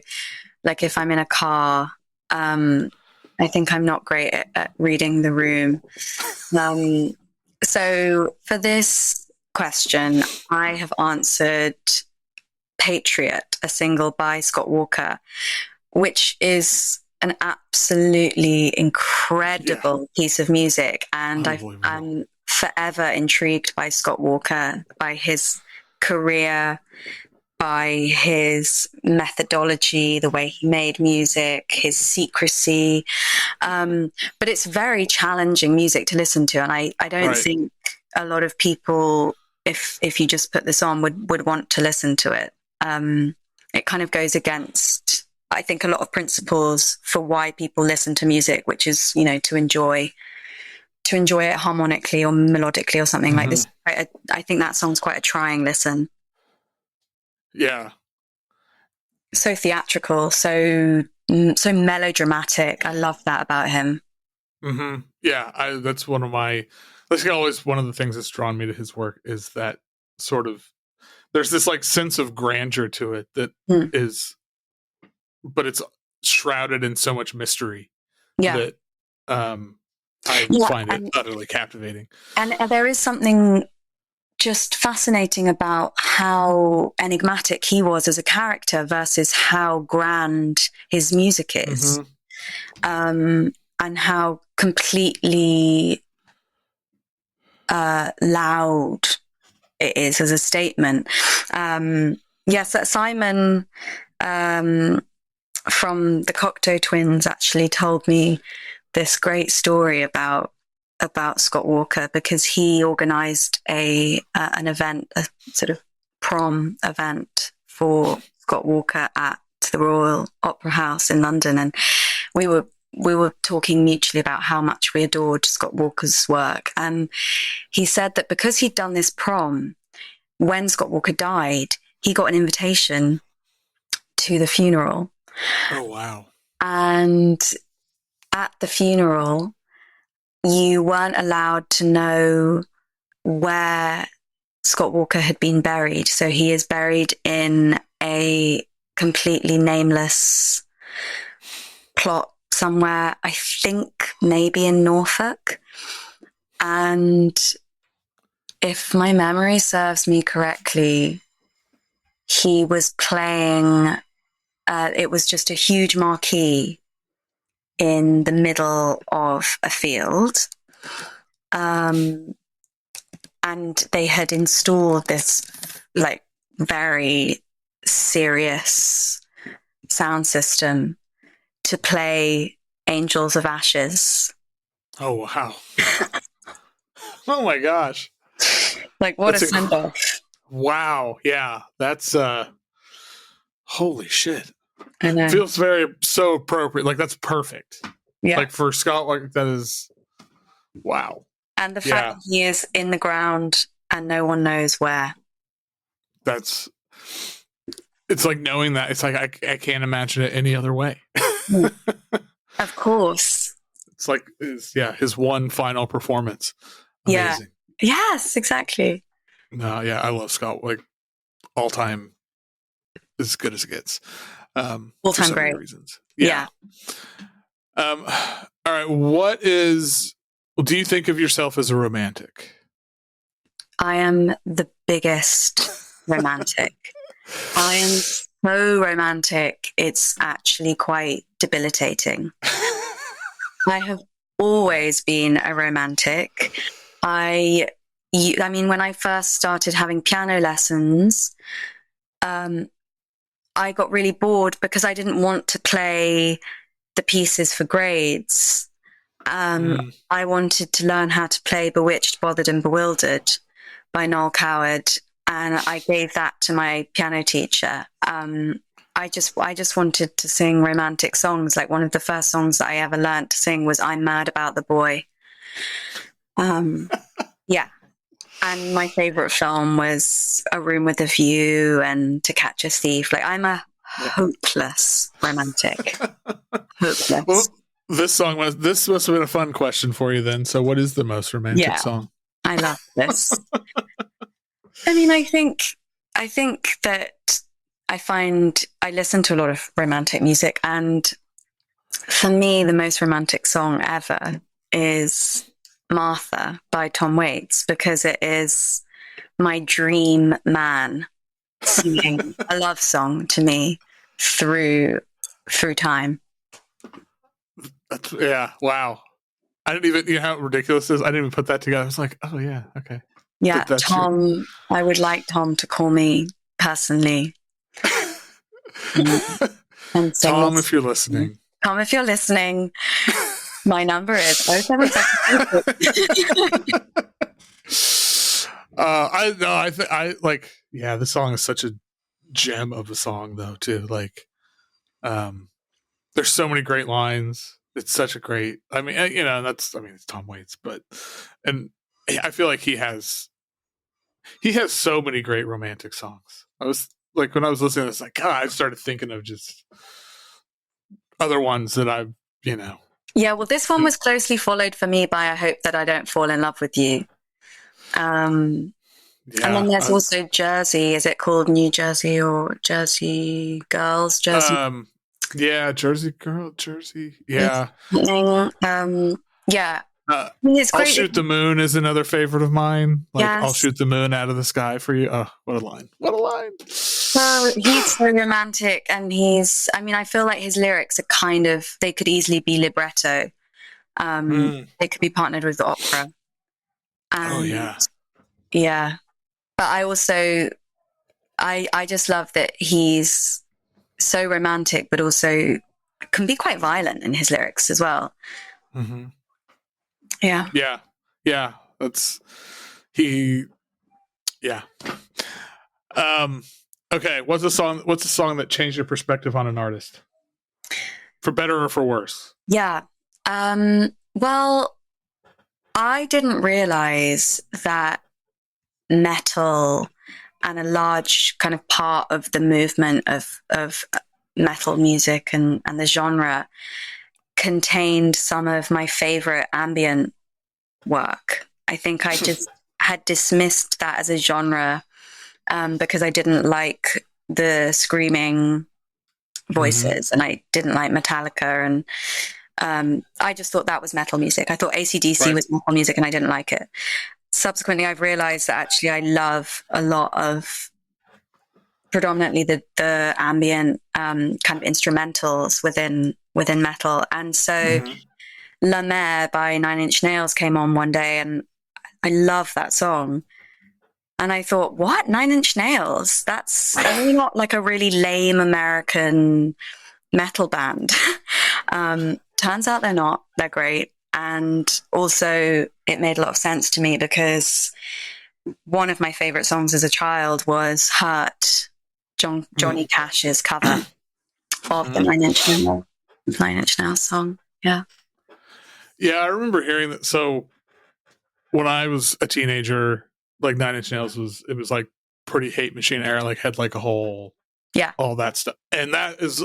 [SPEAKER 2] like if I'm in a car, I think I'm not great at reading the room. So for this question, I have answered Patriot, a single by Scott Walker, which is an absolutely incredible piece of music. And I'm forever intrigued by Scott Walker, by his career, by his methodology, the way he made music, his secrecy. But it's very challenging music to listen to. And I don't think a lot of people, if you just put this on, would want to listen to it. It kind of goes against, I think, a lot of principles for why people listen to music, which is, to enjoy it harmonically or melodically or something like this. I think that song's quite a trying listen.
[SPEAKER 1] Yeah.
[SPEAKER 2] So theatrical, so melodramatic. I love that about him.
[SPEAKER 1] Mm-hmm. Yeah, that's one of the things that's drawn me to his work is that sort of, there's this like sense of grandeur to it that is, but it's shrouded in so much mystery that I find it utterly captivating.
[SPEAKER 2] And there is something just fascinating about how enigmatic he was as a character versus how grand his music is, and how completely loud it is as a statement. Yes, that Simon from the Cocteau Twins actually told me this great story about Scott Walker, because he organized an event, a sort of prom event for Scott Walker at the Royal Opera House in London, and we were talking mutually about how much we adored Scott Walker's work. And he said that because he'd done this prom, when Scott Walker died, he got an invitation to the funeral.
[SPEAKER 1] Oh, wow.
[SPEAKER 2] And at the funeral, you weren't allowed to know where Scott Walker had been buried. So he is buried in a completely nameless plot somewhere, I think maybe in Norfolk. And if my memory serves me correctly, he was playing, it was just a huge marquee in the middle of a field. And they had installed this like very serious sound system to play Angels of Ashes.
[SPEAKER 1] Oh, wow. Oh my gosh.
[SPEAKER 2] Like, what a send-off.
[SPEAKER 1] Wow. Yeah. That's, holy shit.
[SPEAKER 2] I know.
[SPEAKER 1] Feels so appropriate. Like, that's perfect.
[SPEAKER 2] Yeah.
[SPEAKER 1] Like, for Scott, like, that is, wow.
[SPEAKER 2] And the fact that he is in the ground and no one knows where.
[SPEAKER 1] It's like knowing that. It's like, I can't imagine it any other way.
[SPEAKER 2] Of course.
[SPEAKER 1] It's like, his one final performance. Amazing.
[SPEAKER 2] Yeah. Yes, exactly.
[SPEAKER 1] No, yeah, I love Scott. Like, all time, as good as it gets.
[SPEAKER 2] All time great.
[SPEAKER 1] Reasons. Yeah. All right. Do you think of yourself as a romantic?
[SPEAKER 2] I am the biggest romantic. I am so romantic. It's actually quite debilitating. I have always been a romantic. I mean, when I first started having piano lessons, I got really bored because I didn't want to play the pieces for grades. I wanted to learn how to play Bewitched, Bothered and Bewildered by Noel Coward, and I gave that to my piano teacher. I just wanted to sing romantic songs. Like, one of the first songs that I ever learned to sing was I'm Mad About the Boy. Yeah. And my favorite film was A Room with a View and To Catch a Thief. Like, I'm a hopeless romantic. Hopeless.
[SPEAKER 1] Well, this must have been a fun question for you then. So what is the most romantic song?
[SPEAKER 2] I love this. I mean, I think that I listen to a lot of romantic music, and for me, the most romantic song ever is Martha by Tom Waits, because it is my dream man. singing a love song to me through time.
[SPEAKER 1] Yeah. Wow. I didn't even, you know how ridiculous it is? I didn't even put that together. I was like, oh, yeah. Okay.
[SPEAKER 2] Yeah,
[SPEAKER 1] That's
[SPEAKER 2] Tom, I would like Tom to call me personally. And so
[SPEAKER 1] Tom, if you're listening.
[SPEAKER 2] Tom, if you're listening, my number is 077.
[SPEAKER 1] I like, yeah, this song is such a gem of a song though, too. Like, there's so many great lines. It's such a great, I mean, it's Tom Waits, and I feel like he has so many great romantic songs. I was like, when I was listening to this, like, God, I started thinking of just other ones that I've,
[SPEAKER 2] Yeah, well, this one was closely followed for me by I Hope That I Don't Fall in Love with You. And then there's also Jersey. Is it called New Jersey or Jersey Girls? Jersey.
[SPEAKER 1] Yeah, Jersey Girl, Jersey. Yeah.
[SPEAKER 2] Yeah.
[SPEAKER 1] It's great. I'll Shoot the Moon is another favorite of mine. Like, yes. I'll shoot the moon out of the sky for you. Oh, what a line. What a line.
[SPEAKER 2] So he's so romantic, and I feel like his lyrics are they could easily be libretto. They could be partnered with the opera.
[SPEAKER 1] Oh, yeah.
[SPEAKER 2] Yeah. But I also, I just love that he's so romantic, but also can be quite violent in his lyrics as well.
[SPEAKER 1] Mm-hmm.
[SPEAKER 2] Yeah.
[SPEAKER 1] Yeah. Yeah. Yeah. Okay. What's a song that changed your perspective on an artist? For better or for worse?
[SPEAKER 2] Yeah. Well, I didn't realize that metal and a large kind of part of the movement of metal music and the genre contained some of my favorite ambient work. I think I just had dismissed that as a genre because I didn't like the screaming voices, and I didn't like Metallica, and I just thought that was metal music. I thought AC/DC was metal music, and I didn't like it. Subsequently, I've realized that actually I love a lot of predominantly the ambient kind of instrumentals within metal. And so La Mer by Nine Inch Nails came on one day, and I love that song. And I thought, what? Nine Inch Nails? Are they not like a really lame American metal band? Turns out they're not. They're great. And also it made a lot of sense to me because one of my favorite songs as a child was Hurt, Johnny Cash's cover of the Nine Inch Nails song. Yeah.
[SPEAKER 1] Yeah, I remember hearing that. So when I was a teenager, like Nine Inch Nails was like pretty hate machine era, like had like a whole, all that stuff. And that is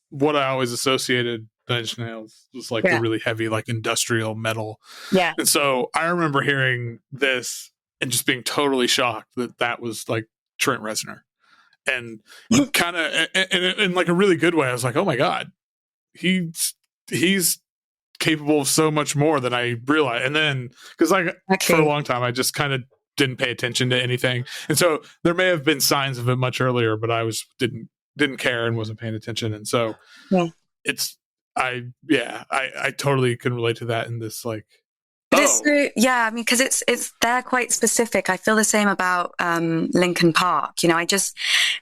[SPEAKER 1] what I always associated Nine Inch Nails was like the really heavy, like industrial metal.
[SPEAKER 2] Yeah.
[SPEAKER 1] And so I remember hearing this and just being totally shocked that was like Trent Reznor. And kind of in like a really good way. I was like, oh my God, he's capable of so much more than I realized. And then, because for a long time, I just kind of didn't pay attention to anything. And so there may have been signs of it much earlier, but I didn't care and wasn't paying attention. And so I totally can relate to that in this, like,
[SPEAKER 2] because it's they're quite specific. I feel the same about Linkin Park. It's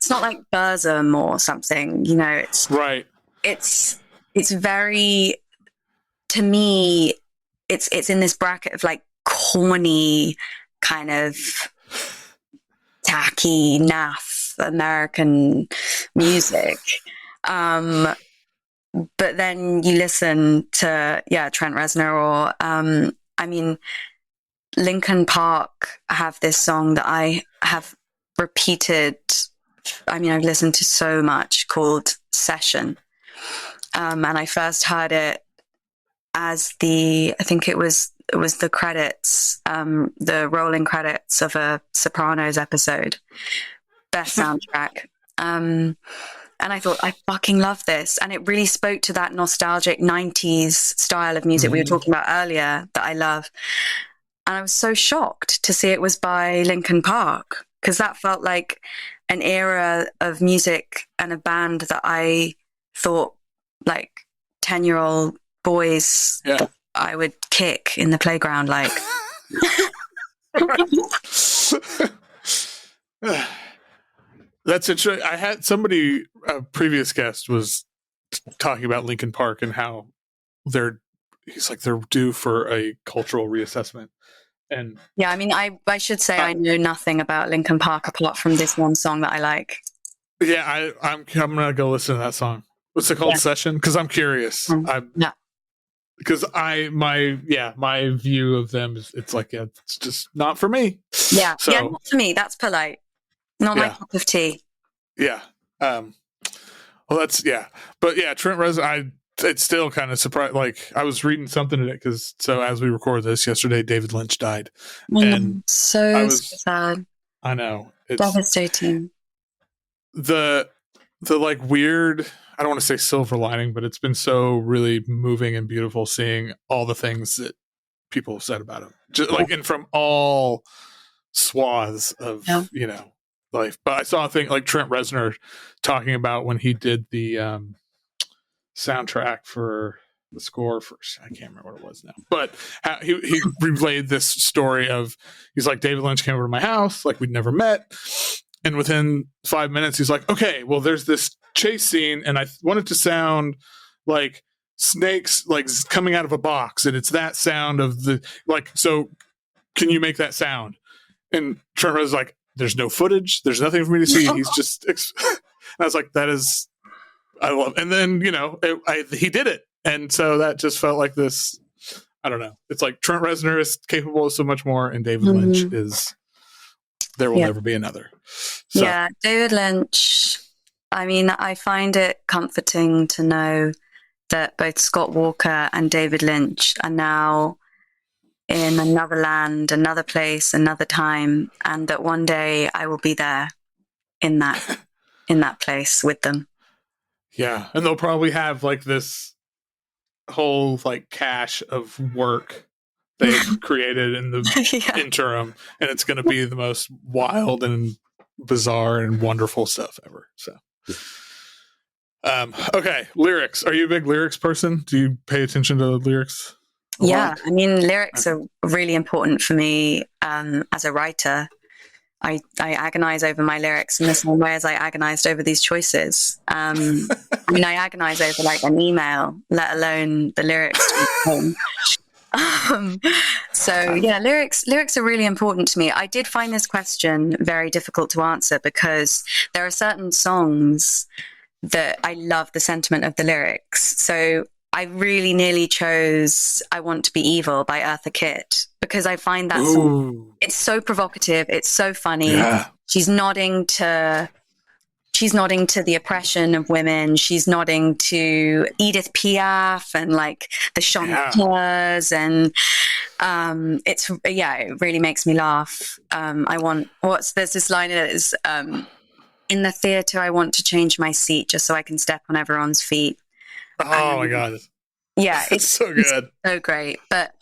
[SPEAKER 2] not like Burzum or something. It's
[SPEAKER 1] right.
[SPEAKER 2] It's very, to me, it's in this bracket of like corny, kind of tacky, naff American music. But then you listen to Trent Reznor or Linkin Park have this song that I have repeated. I've listened to so much, called Session. And I first heard it as I think it was the credits, the rolling credits of a Sopranos episode. Best soundtrack. And I thought, I fucking love this. And it really spoke to that nostalgic 90s style of music we were talking about earlier that I love. And I was so shocked to see it was by Linkin Park. because that felt like an era of music and a band that I thought like 10-year-old boys I would kick in the playground. Like,
[SPEAKER 1] that's interesting. I had somebody, a previous guest, was talking about Linkin Park and how he's like they're due for a cultural reassessment. And
[SPEAKER 2] yeah, I mean, I should say I know nothing about Linkin Park apart from this one song that I like.
[SPEAKER 1] Yeah, I'm gonna go listen to that song. What's it called? Session? Because I'm curious. Because my view of them is it's like it's just not for me.
[SPEAKER 2] Yeah, not for me. That's polite. Not my cup of tea.
[SPEAKER 1] Yeah. Well, that's but Trent Reznor. It's still kind of surprised. Like I was reading something in it because as we record this yesterday, David Lynch died, and
[SPEAKER 2] so sad.
[SPEAKER 1] I know, it's
[SPEAKER 2] devastating.
[SPEAKER 1] The like weird. I don't want to say silver lining, but it's been so really moving and beautiful seeing all the things that people have said about him, just like and from all swaths of life. But I saw a thing like Trent Reznor talking about when he did the soundtrack for the score for I can't remember what it was now, but he relayed this story of he's like David Lynch came over to my house, like we'd never met, and within 5 minutes he's like, okay, well there's this chase scene and I want it to sound like snakes like coming out of a box, and it's that sound of the like, so can you make that sound? And Trent was like, there's no footage, there's nothing for me to see. He's just and I was like, that is I love, and then he did it, and so that just felt like this. I don't know. It's like Trent Reznor is capable of so much more, and David Lynch is. There will never be another. So.
[SPEAKER 2] Yeah, David Lynch. I mean, I find it comforting to know that both Scott Walker and David Lynch are now in another land, another place, another time, and that one day I will be there in that place with them.
[SPEAKER 1] Yeah, and they'll probably have like this whole like cache of work they've created in the interim, and it's going to be the most wild and bizarre and wonderful stuff ever. So, okay, lyrics. Are you a big lyrics person? Do you pay attention to the lyrics?
[SPEAKER 2] Yeah, I mean, lyrics are really important for me as a writer. I agonize over my lyrics in the same way as I agonized over these choices. I mean, I agonize over like an email, let alone the lyrics to a poem. So yeah, lyrics are really important to me. I did find this question very difficult to answer because there are certain songs that I love the sentiment of the lyrics. So I really nearly chose I Want to Be Evil by Eartha Kitt because I find that song, it's so provocative, it's so funny. Yeah. She's nodding to the oppression of women. She's nodding to Edith Piaf and like the chanteurs, and it really makes me laugh. There's this line that is in the theater, I want to change my seat just so I can step on everyone's feet.
[SPEAKER 1] Oh my God.
[SPEAKER 2] Yeah.
[SPEAKER 1] It's so good.
[SPEAKER 2] It's so great. But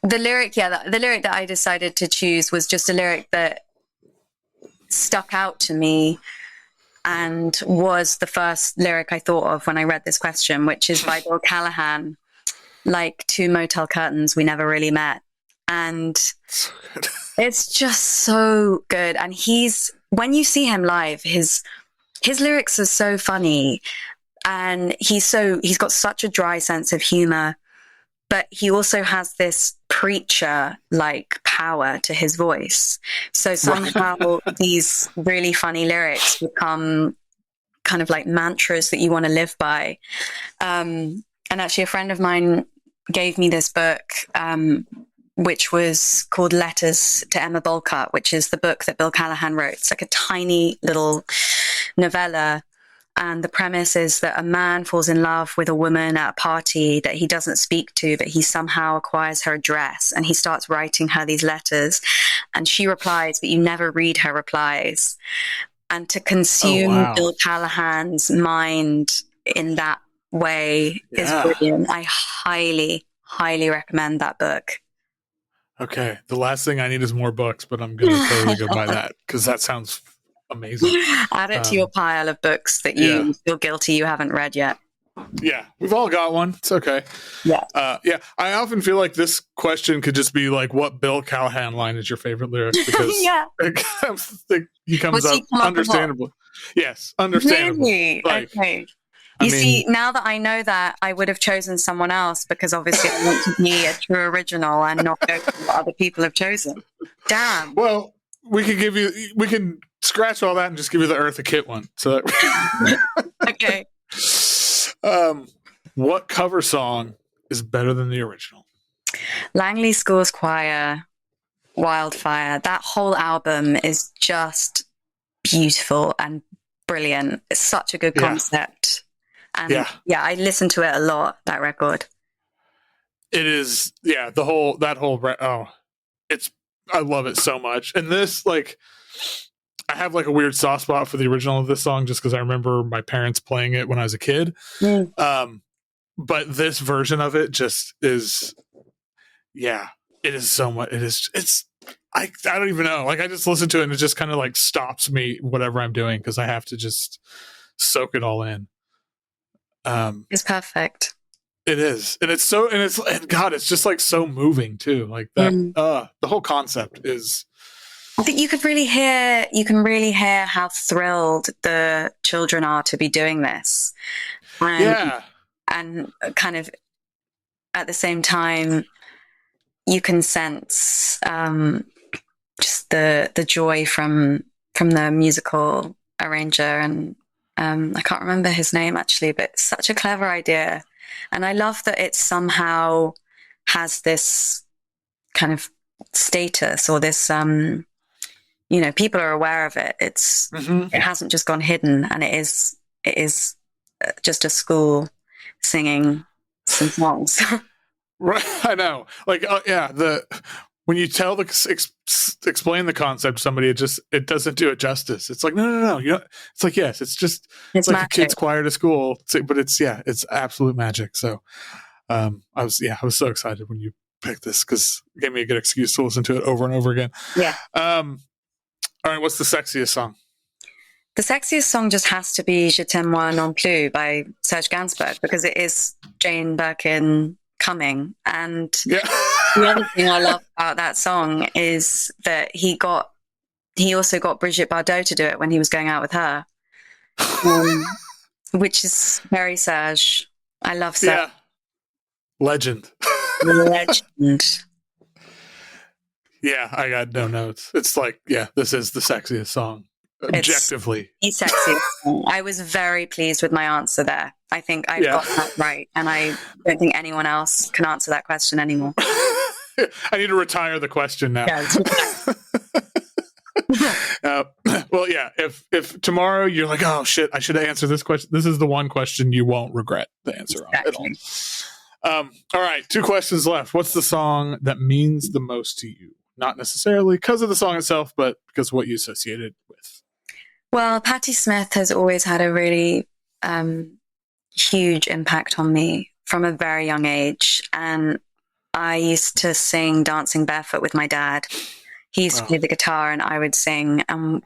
[SPEAKER 2] the lyric that I decided to choose was just a lyric that stuck out to me and was the first lyric I thought of when I read this question, which is by Bill Callahan, like 2 motel curtains, we never really met. And
[SPEAKER 1] so good.
[SPEAKER 2] It's just so good. And when you see him live, his lyrics are so funny. And he's got such a dry sense of humor, but he also has this preacher-like power to his voice. So somehow these really funny lyrics become kind of like mantras that you want to live by. And actually a friend of mine gave me this book, which was called Letters to Emma Bulcutt, which is the book that Bill Callahan wrote. It's like a tiny little novella. And the premise is that a man falls in love with a woman at a party that he doesn't speak to, but he somehow acquires her address and he starts writing her these letters. And she replies, but you never read her replies. And to consume Bill Callahan's mind in that way is brilliant. I highly, highly recommend that book.
[SPEAKER 1] Okay. The last thing I need is more books, but I'm going to totally go buy that because that sounds amazing.
[SPEAKER 2] Add it to your pile of books that you feel guilty you haven't read yet.
[SPEAKER 1] Yeah, we've all got one. It's okay.
[SPEAKER 2] Yeah.
[SPEAKER 1] Yeah. I often feel like this question could just be like, what Bill Callahan line is your favorite lyric? Because he comes up understandably. Yes, understandable.
[SPEAKER 2] Really?
[SPEAKER 1] Like,
[SPEAKER 2] okay. You see, now that I know that, I would have chosen someone else because obviously I want to be a true original and not go for what other people have chosen. Damn.
[SPEAKER 1] Well, we can scratch all that and just give you the Eartha Kitt one. So
[SPEAKER 2] okay.
[SPEAKER 1] What cover song is better than the original?
[SPEAKER 2] Langley School's Choir, Wildfire. That whole album is just beautiful and brilliant. It's such a good concept. And I listen to it a lot, that record.
[SPEAKER 1] It is, I love it so much. And this, like, I have like a weird soft spot for the original of this song just because I remember my parents playing it when I was a kid. But this version of it just is, it is so much. I don't even know. Like, I just listen to it and it just kind of like stops me, whatever I'm doing, because I have to just soak it all in.
[SPEAKER 2] It's perfect.
[SPEAKER 1] It is. And it's just like so moving too. Like that, the whole concept is.
[SPEAKER 2] I think you can really hear how thrilled the children are to be doing this. And kind of at the same time, you can sense just the joy from the musical arranger. And I can't remember his name actually, but it's such a clever idea. And I love that it somehow has this kind of status or this, people are aware of it. It's it hasn't just gone hidden, and it is just a school singing some songs.
[SPEAKER 1] Right, I know. Like, when you explain the concept to somebody, it doesn't do it justice. It's like no. It's like it's like a kid's choir to school, but it's absolute magic. So, I was so excited when you picked this because it gave me a good excuse to listen to it over and over again.
[SPEAKER 2] Yeah.
[SPEAKER 1] All right, what's the sexiest song?
[SPEAKER 2] The sexiest song just has to be Je t'aime moi non plus by Serge Gainsbourg because it is Jane Birkin coming. And the other thing I love about that song is that he also got Brigitte Bardot to do it when he was going out with her, which is very Serge. I love Serge.
[SPEAKER 1] Yeah. Legend. Yeah, I got no notes. It's like, this is the sexiest song. Objectively.
[SPEAKER 2] It's sexy. I was very pleased with my answer there. I think I got that right. And I don't think anyone else can answer that question anymore.
[SPEAKER 1] I need to retire the question now. Well, if tomorrow you're like, oh shit, I should answer this question. This is the one question you won't regret the answer on at all. All right, 2 questions left. What's the song that means the most to you? Not necessarily because of the song itself, but because of what you associate it with.
[SPEAKER 2] Well, Patti Smith has always had a really huge impact on me from a very young age. And I used to sing Dancing Barefoot with my dad. He used to play the guitar and I would sing. And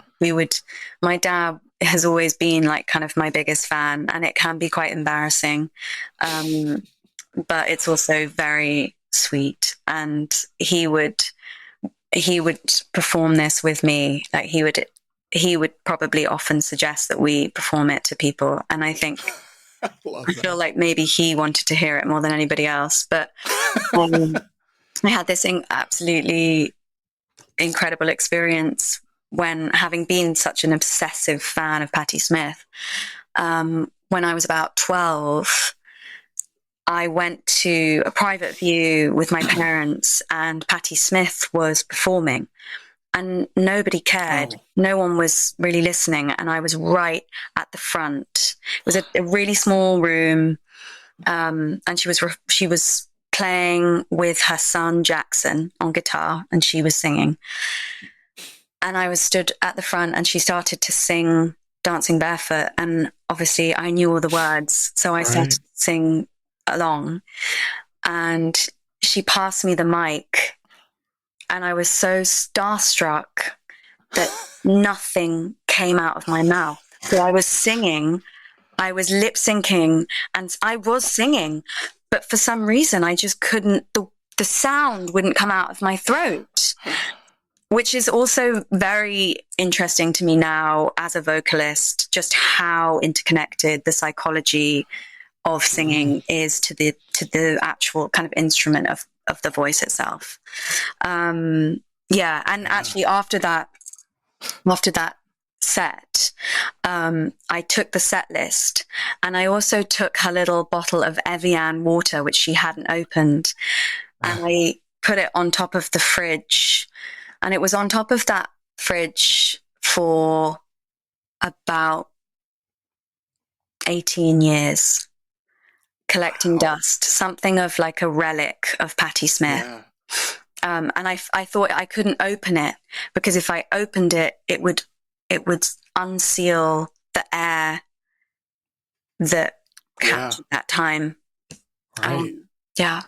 [SPEAKER 2] my dad has always been like kind of my biggest fan, and it can be quite embarrassing. But it's also very sweet. And he would perform this with me. Like he would probably often suggest that we perform it to people. And I think, I feel like maybe he wanted to hear it more than anybody else. But I had this absolutely incredible experience when, having been such an obsessive fan of Patti Smith, when I was about 12, I went to a private view with my parents and Patti Smith was performing. And nobody cared. No one was really listening. And I was right at the front. It was a really small room. And she was playing with her son, Jackson, on guitar, and she was singing. And I was stood at the front and she started to sing Dancing Barefoot. And obviously I knew all the words. So I started to sing along. And she passed me the mic and I was so starstruck that nothing came out of my mouth. So I was singing, I was lip syncing, and I was singing, but for some reason I just couldn't, the sound wouldn't come out of my throat, which is also very interesting to me now as a vocalist, just how interconnected the psychology of singing is to the actual kind of instrument of the voice itself. Yeah, and actually after that set, I took the set list, and I also took her little bottle of Evian water, which she hadn't opened, and I put it on top of the fridge, and it was on top of that fridge for about 18 years, collecting dust, something of like a relic of Patti Smith.
[SPEAKER 1] Yeah.
[SPEAKER 2] And I thought I couldn't open it, because if I opened it, it would unseal the air that captured that time.
[SPEAKER 1] Right.
[SPEAKER 2] Yeah.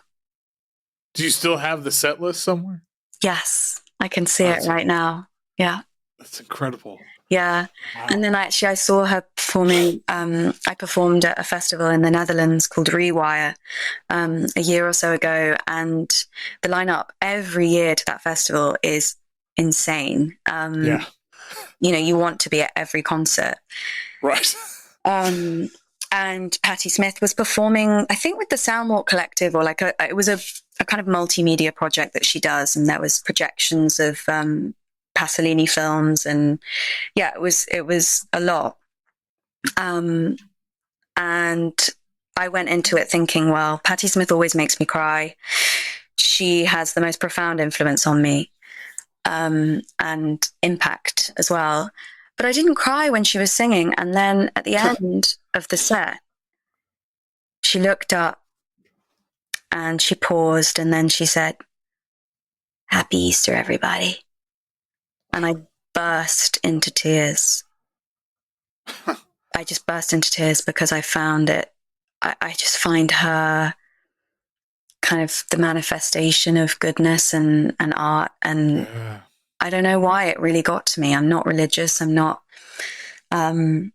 [SPEAKER 1] Do you still have the set list somewhere?
[SPEAKER 2] Yes, I can see it right now. Yeah.
[SPEAKER 1] That's incredible.
[SPEAKER 2] Yeah.
[SPEAKER 1] Wow.
[SPEAKER 2] And then actually I saw her performing. I performed at a festival in the Netherlands called Rewire a year or so ago. And the lineup every year to that festival is insane.
[SPEAKER 1] Yeah.
[SPEAKER 2] You know, you want to be at every concert.
[SPEAKER 1] Right.
[SPEAKER 2] And Patti Smith was performing, I think, with the Soundwalk Collective, or like it was a kind of multimedia project that she does. And there was projections of Pasolini films, and yeah, it was a lot. And I went into it thinking, well, Patti Smith always makes me cry. She has the most profound influence on me, and impact as well. But I didn't cry when she was singing. And then at the end of the set, she looked up and she paused, and then she said, "Happy Easter, everybody." And I burst into tears. I just burst into tears because I found it. I just find her kind of the manifestation of goodness and art. And I don't know why it really got to me. I'm not religious. I'm not, I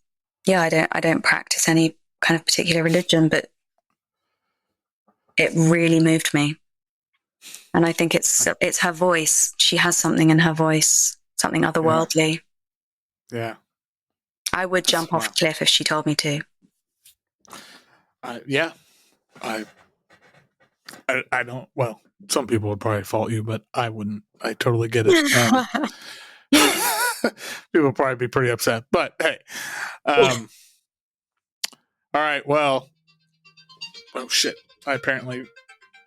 [SPEAKER 2] don't practice any kind of particular religion, but it really moved me. And I think it's her voice. She has something in her voice, something otherworldly.
[SPEAKER 1] Yeah.
[SPEAKER 2] I would jump off a cliff if she told me to.
[SPEAKER 1] Yeah. I don't, well, some people would probably fault you, but I wouldn't. I totally get it. People would probably be pretty upset, but hey. All right. Well, oh shit. I apparently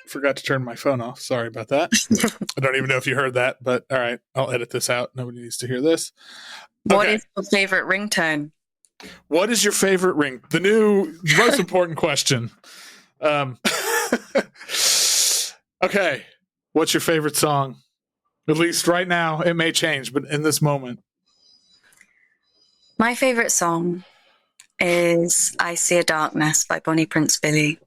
[SPEAKER 1] forgot to turn my phone off. Sorry about that. I don't even know if you heard that, but all right. I'll edit this out. Nobody needs to hear this.
[SPEAKER 2] What is your favorite ringtone?
[SPEAKER 1] What is your favorite ring? The most important question. Okay. What's your favorite song? At least right now. It may change, but in this moment.
[SPEAKER 2] My favorite song is I See a Darkness by Bonnie Prince Billy,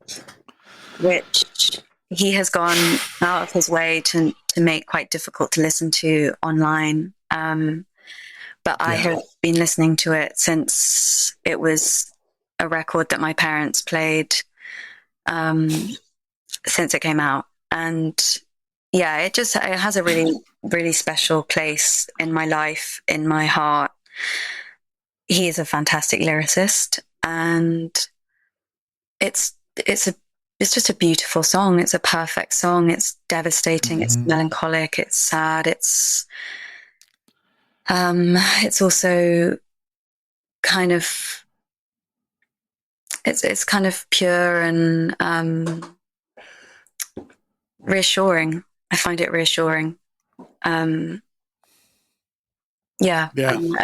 [SPEAKER 2] which he has gone out of his way to make quite difficult to listen to online. But I have been listening to it since it was a record that my parents played since it came out. And yeah, it has a really, really special place in my life, in my heart. He is a fantastic lyricist, and it's just a beautiful song. It's a perfect song. It's devastating. It's melancholic. It's sad. It's also kind of it's kind of pure and reassuring. I find it reassuring. I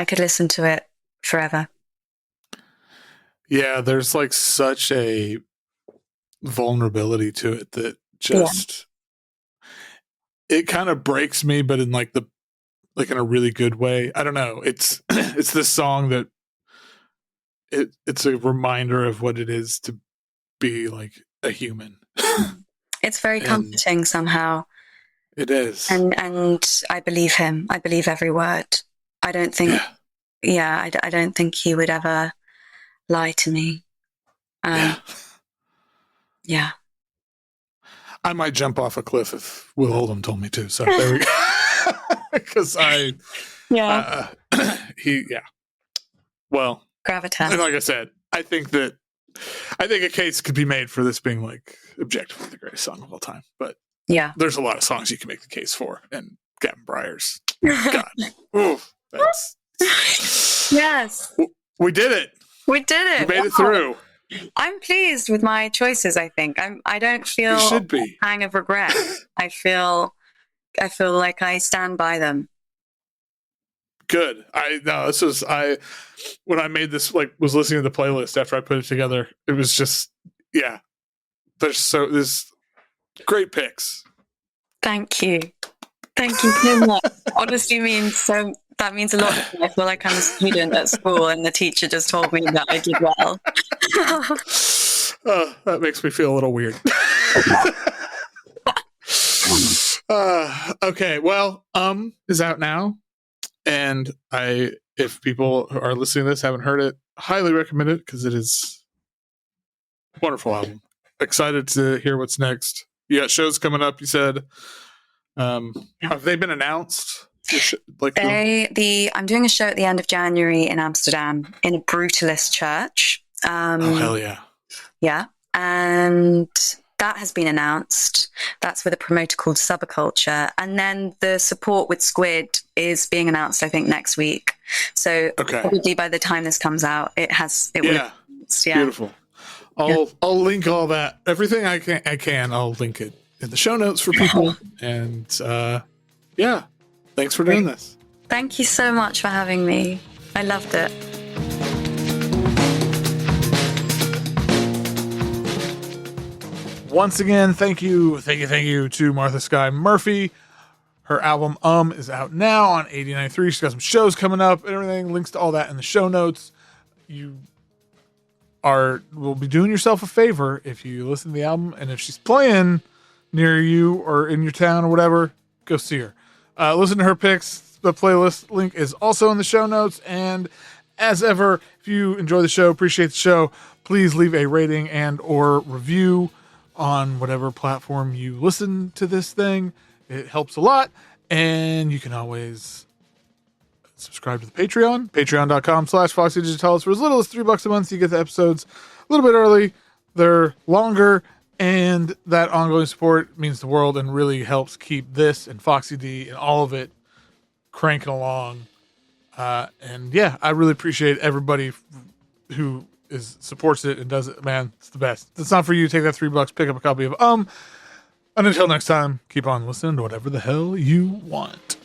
[SPEAKER 2] could listen to it forever.
[SPEAKER 1] Yeah, there's like such a vulnerability to it that just it kind of breaks me, but in like in a really good way. I don't know. It's this song that it's a reminder of what it is to be like a human.
[SPEAKER 2] It's very comforting somehow.
[SPEAKER 1] It is.
[SPEAKER 2] And I believe him. I believe every word. I don't think, I don't think he would ever lie to me. Yeah.
[SPEAKER 1] I might jump off a cliff if Will Oldham told me to. So there we go. Because Well,
[SPEAKER 2] gravitas.
[SPEAKER 1] Like I said, I think a case could be made for this being like objectively the greatest song of all time. But
[SPEAKER 2] yeah,
[SPEAKER 1] there's a lot of songs you can make the case for, and Gavin Bryars, God, oof, that's
[SPEAKER 2] yes,
[SPEAKER 1] we did it.
[SPEAKER 2] We did it.
[SPEAKER 1] We made it through.
[SPEAKER 2] I'm pleased with my choices. I think I don't feel
[SPEAKER 1] a
[SPEAKER 2] pang of regret. I feel like I stand by them.
[SPEAKER 1] Good. When I made this, like, was listening to the playlist after I put it together, it was just, there's great picks.
[SPEAKER 2] Thank you so much. Honestly, that means a lot to me. I feel like I'm a student at school and the teacher just told me that I did well.
[SPEAKER 1] That makes me feel a little weird. Okay, well, is out now. And if people who are listening to this haven't heard it, highly recommend it because it is a wonderful album. Excited to hear what's next. You got shows coming up, you said. Have they been announced?
[SPEAKER 2] I'm doing a show at the end of January in Amsterdam in a brutalist church.
[SPEAKER 1] Oh, hell yeah.
[SPEAKER 2] Yeah. And that has been announced. That's with a promoter called Subculture. And then the support with Squid is being announced, I think, next week. So probably by the time this comes out, it will be announced. Yeah.
[SPEAKER 1] Beautiful. I'll link all that. Everything I can, I'll link it in the show notes for people. And thanks for doing this.
[SPEAKER 2] Thank you so much for having me. I loved it.
[SPEAKER 1] Once again, thank you to Martha Skye Murphy. Her album is out now on 89.3. She's got some shows coming up and everything. Links to all that in the show notes. You will be doing yourself a favor if you listen to the album, and if she's playing near you or in your town or whatever, go see her. Listen to her picks. The playlist link is also in the show notes. And as ever, if you enjoy the show, appreciate the show, please leave a rating and or review on whatever platform you listen to this thing. It helps a lot. And you can always subscribe to the Patreon, patreon.com/Foxy Digitalis. For as little as $3 a month, you get the episodes a little bit early. They're longer, and that ongoing support means the world and really helps keep this and Foxy D and all of it cranking along. I really appreciate everybody who supports it and does it. Man, it's the best. If it's not for you, take that $3, pick up a copy of And until next time, keep on listening to whatever the hell you want.